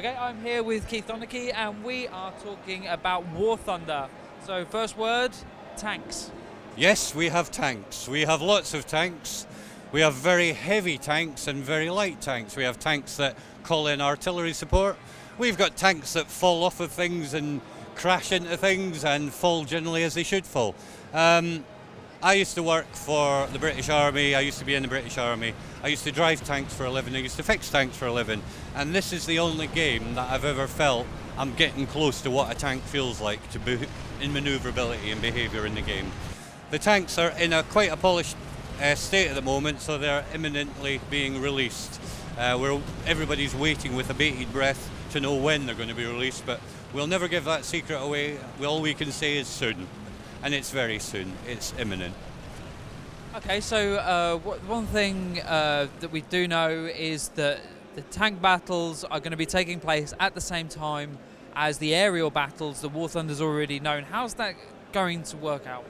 Okay, I'm here with Keith Donachie and we are talking about War Thunder. So first word, tanks. Yes, we have tanks. We have lots of tanks. We have very heavy tanks and very light tanks. We have tanks that call in artillery support. We've got tanks that fall off of things and crash into things and fall generally as they should fall. I used to work for the British Army. I used to be in the British Army. I used to drive tanks for a living. I used to fix tanks for a living. And this is the only game that I've ever felt I'm getting close to what a tank feels like in manoeuvrability and behaviour in the game. The tanks are in quite a polished state at the moment, so they're imminently being released. Everybody's waiting with a bated breath to know when they're going to be released, but we'll never give that secret away. All we can say is soon. And it's very soon, it's imminent. Okay, so one thing that we do know is that the tank battles are going to be taking place at the same time as the aerial battles that War Thunder's already known. How's that going to work out?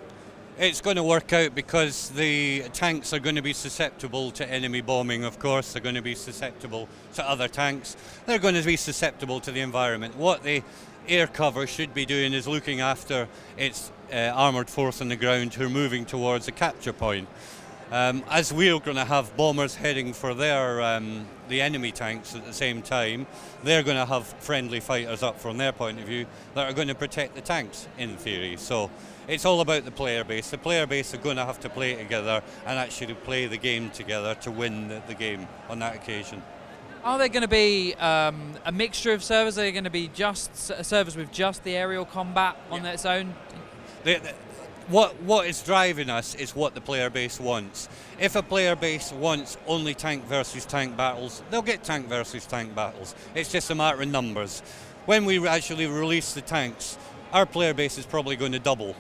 It's going to work out because the tanks are going to be susceptible to enemy bombing, of course. They're going to be susceptible to other tanks. They're going to be susceptible to the environment. What the air cover should be doing is looking after its armoured force on the ground who are moving towards a capture point. As we're going to have bombers heading for the enemy tanks at the same time, they're going to have friendly fighters up from their point of view that are going to protect the tanks, in theory. So it's all about the player base. The player base are going to have to play together and actually play the game together to win the game on that occasion. Are there going to be a mixture of servers? Are there going to be just servers with just the aerial combat on its own? What is driving us is what the player base wants. If a player base wants only tank versus tank battles, they'll get tank versus tank battles. It's just a matter of numbers. When we actually release the tanks, our player base is probably going to double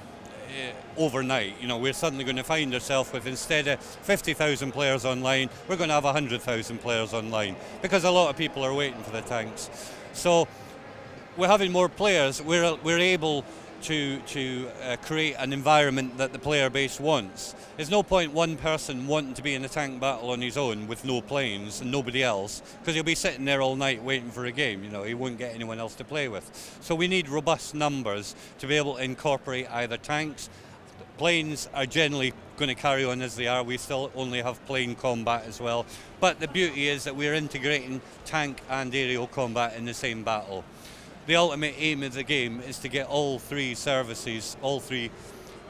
overnight. You know, we're suddenly going to find ourselves with, instead of 50,000 players online, we're going to have 100,000 players online because a lot of people are waiting for the tanks. So we're having more players. We're able to create an environment that the player base wants. There's no point one person wanting to be in a tank battle on his own with no planes and nobody else, because he'll be sitting there all night waiting for a game. You know, he won't get anyone else to play with. So we need robust numbers to be able to incorporate either tanks. Planes are generally going to carry on as they are. We still only have plane combat as well. But the beauty is that we're integrating tank and aerial combat in the same battle. The ultimate aim of the game is to get all three services, all three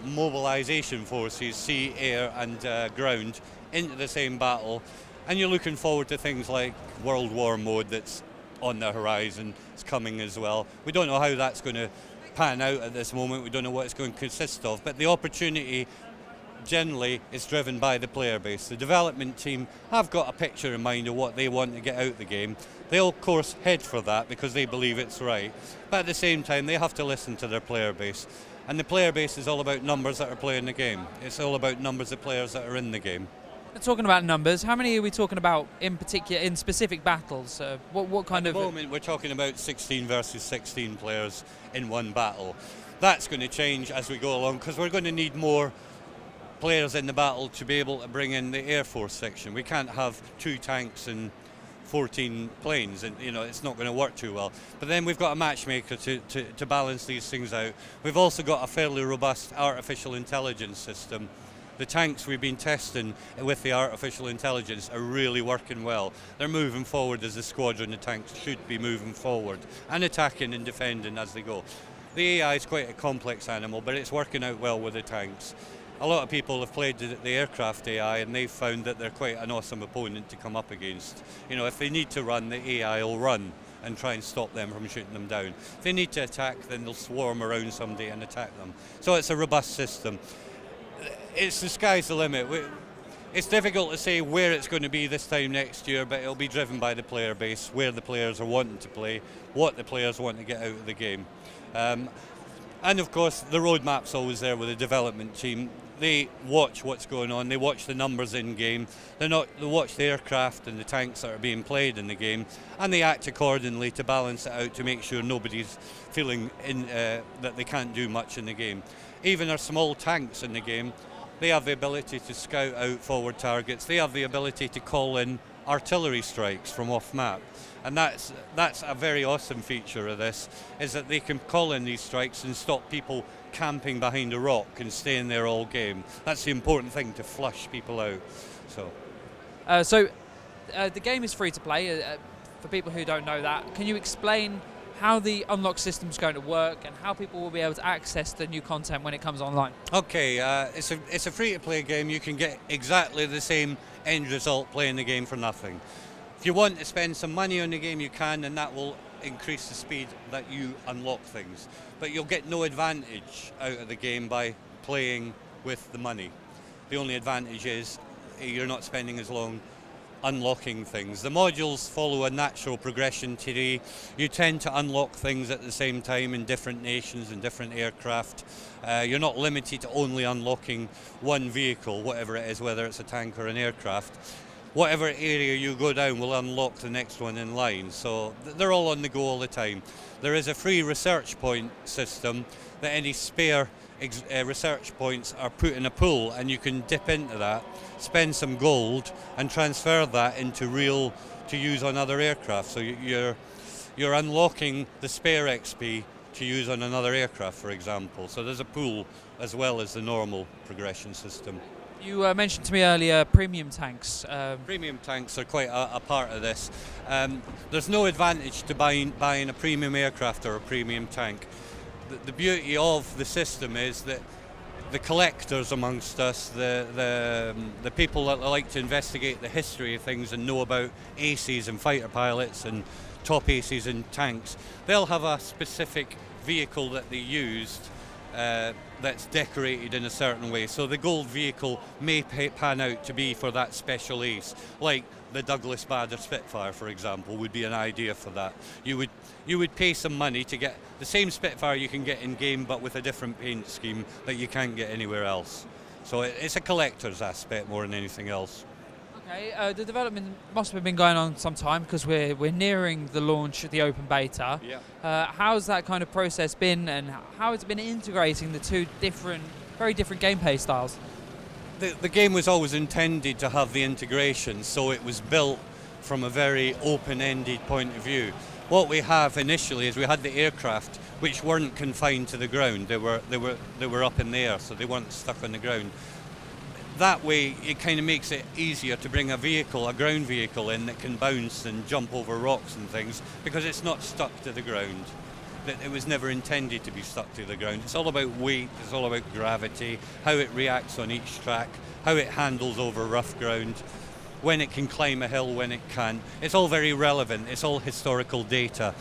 mobilisation forces, sea, air and ground, into the same battle. And you're looking forward to things like World War mode that's on the horizon. It's coming as well. We don't know how that's going to pan out at this moment. We don't know what it's going to consist of. But the opportunity generally is driven by the player base. The development team have got a picture in mind of what they want to get out of the game. They'll of course head for that because they believe it's right, but at the same time they have to listen to their player base, and the player base is all about numbers that are playing the game. It's all about numbers of players that are in the game. Talking about numbers, how many are we talking about in particular in specific battles? What kind of? At the moment we're talking about 16 versus 16 players in one battle. That's going to change as we go along because we're going to need more players in the battle to be able to bring in the Air Force section. We can't have 2 tanks and 14 planes, and you know it's not going to work too well. But then we've got a matchmaker to balance these things out. We've also got a fairly robust artificial intelligence system. The tanks we've been testing with the artificial intelligence are really working well. They're moving forward as a squadron. The tanks should be moving forward and attacking and defending as they go. The AI is quite a complex animal, but it's working out well with the tanks. A lot of people have played the aircraft AI and they've found that they're quite an awesome opponent to come up against. You know, if they need to run, the AI will run and try and stop them from shooting them down. If they need to attack, then they'll swarm around somebody and attack them. So it's a robust system. It's the sky's the limit. It's difficult to say where it's going to be this time next year, but it'll be driven by the player base, where the players are wanting to play, what the players want to get out of the game. And of course, the roadmap's always there with the development team. They watch what's going on, they watch the numbers in game, they watch the aircraft and the tanks that are being played in the game, and they act accordingly to balance it out to make sure nobody's feeling that they can't do much in the game. Even our small tanks in the game, they have the ability to scout out forward targets, they have the ability to call in artillery strikes from off map. And that's a very awesome feature of this, is that they can call in these strikes and stop people camping behind a rock and staying there all game. That's the important thing, to flush people out. So the game is free to play. For people who don't know that, can you explain how the unlock system is going to work and how people will be able to access the new content when it comes online? Okay, it's a free-to-play game. You can get exactly the same end result playing the game for nothing. If you want to spend some money on the game, you can, and that will increase the speed that you unlock things. But you'll get no advantage out of the game by playing with the money. The only advantage is you're not spending as long unlocking things. The modules follow a natural progression tree. You tend to unlock things at the same time in different nations and different aircraft. You're not limited to only unlocking one vehicle, whatever it is, whether it's a tank or an aircraft. Whatever area you go down will unlock the next one in line, so they're all on the go all the time. There is a free research point system that any spare research points are put in a pool, and you can dip into that, spend some gold and transfer that into real to use on other aircraft. So you're unlocking the spare XP to use on another aircraft, for example. So there's a pool as well as the normal progression system. You mentioned to me earlier premium tanks. Premium tanks are quite a part of this. There's no advantage to buying a premium aircraft or a premium tank. The beauty of the system is that the collectors amongst us, the people that like to investigate the history of things and know about aces and fighter pilots and top aces and tanks, they'll have a specific vehicle that they used that's decorated in a certain way. So the gold vehicle may pan out to be for that special ace, like the Douglas Bader Spitfire, for example, would be an idea for that. You would pay some money to get the same Spitfire you can get in game, but with a different paint scheme that you can't get anywhere else. So it's a collector's aspect more than anything else. Okay, the development must have been going on some time, because we're nearing the launch of the open beta. Yeah. How's that kind of process been, and how has it been integrating the two very different gameplay styles? The game was always intended to have the integration, so it was built from a very open-ended point of view. What we have initially is we had the aircraft, which weren't confined to the ground. They were up in the air, so they weren't stuck on the ground. That way, it kind of makes it easier to bring a ground vehicle in that can bounce and jump over rocks and things, because it's not stuck to the ground. It was never intended to be stuck to the ground. It's all about weight, it's all about gravity, how it reacts on each track, how it handles over rough ground, when it can climb a hill, when it can't. It's all very relevant, it's all historical data.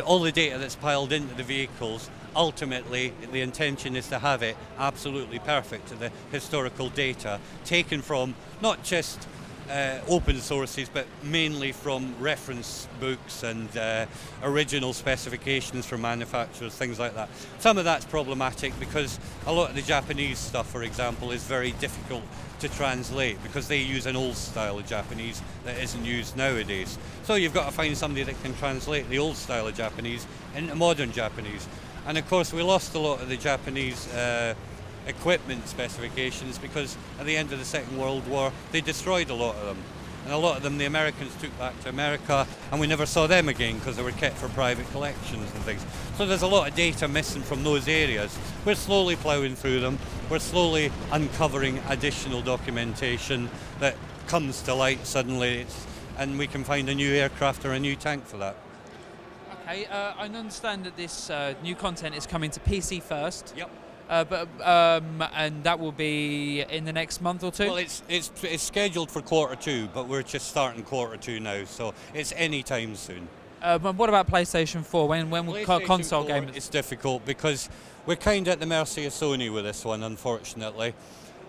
All the data that's piled into the vehicles, ultimately the intention is to have it absolutely perfect to the historical data, taken from not just open sources, but mainly from reference books and original specifications from manufacturers, things like that. Some of that's problematic because a lot of the Japanese stuff, for example, is very difficult to translate because they use an old style of Japanese that isn't used nowadays. So you've got to find somebody that can translate the old style of Japanese into modern Japanese. And of course we lost a lot of the Japanese equipment specifications because at the end of the Second World War they destroyed a lot of them, and a lot of them the Americans took back to America, and we never saw them again because they were kept for private collections and things. So there's a lot of data missing from those areas. We're slowly ploughing through them, we're slowly uncovering additional documentation that comes to light suddenly, and we can find a new aircraft or a new tank for that. Okay, I understand that this new content is coming to PC first. Yep. And that will be in the next month or two? Well, it's scheduled for Q2, but we're just starting Q2 now, so it's any time soon. But what about PlayStation 4? When will console gamers? It's difficult because we're kind of at the mercy of Sony with this one, unfortunately.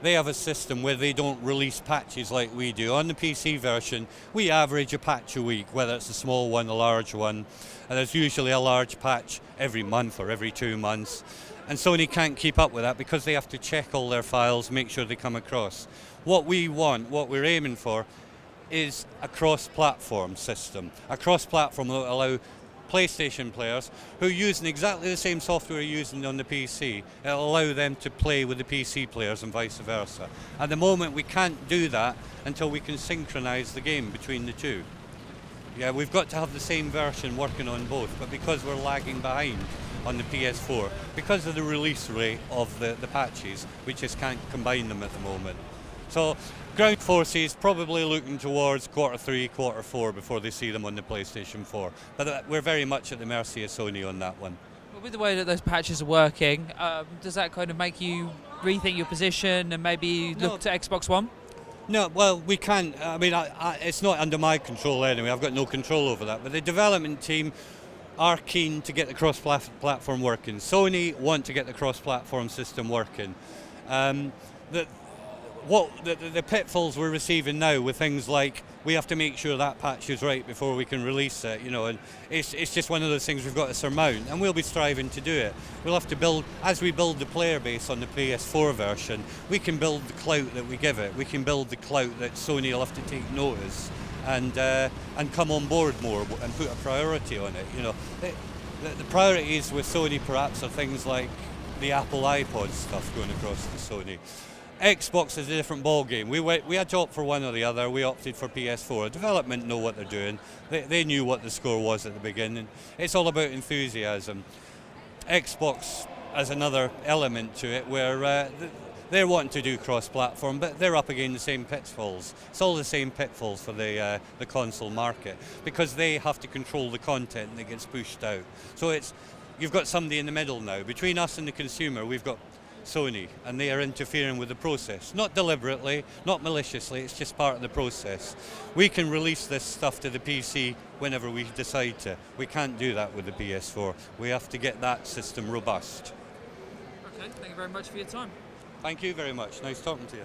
They have a system where they don't release patches like we do. On the PC version, we average a patch a week, whether it's a small one, a large one, and there's usually a large patch every month or every 2 months. And Sony can't keep up with that because they have to check all their files, make sure they come across. What we want, what we're aiming for, is a cross-platform system. A cross-platform that will allow PlayStation players who are using exactly the same software you're using on the PC. It'll allow them to play with the PC players and vice versa. At the moment, we can't do that until we can synchronize the game between the two. Yeah, we've got to have the same version working on both, but because we're lagging behind on the PS4, because of the release rate of the patches, we just can't combine them at the moment. So ground forces probably looking towards Q3, Q4 before they see them on the PlayStation 4. But we're very much at the mercy of Sony on that one. Well, with the way that those patches are working, does that kind of make you rethink your position and maybe look to Xbox One? No, well, we can't. I mean, it's not under my control anyway. I've got no control over that. But the development team are keen to get the cross-platform working. Sony want to get the cross-platform system working. The pitfalls we're receiving now with things like we have to make sure that patch is right before we can release it, you know, and it's just one of those things we've got to surmount, and we'll be striving to do it. We'll have to build, as we build the player base on the PS4 version, we can build the clout that we give it. We can build the clout that Sony will have to take notice and come on board more and put a priority on it. You know, the priorities with Sony perhaps are things like the Apple iPod stuff going across to Sony. Xbox is a different ball game. We had to opt for one or the other. We opted for PS4. Development know what they're doing. They knew what the score was at the beginning. It's all about enthusiasm. Xbox has another element to it where they're wanting to do cross-platform, but they're up against the same pitfalls. It's all the same pitfalls for the console market because they have to control the content that gets pushed out. So you've got somebody in the middle now. Between us and the consumer, we've got Sony, and they are interfering with the process. Not deliberately, not maliciously, it's just part of the process. We can release this stuff to the PC whenever we decide to. We can't do that with the PS4. We have to get that system robust. Okay, thank you very much for your time. Thank you very much. Nice talking to you.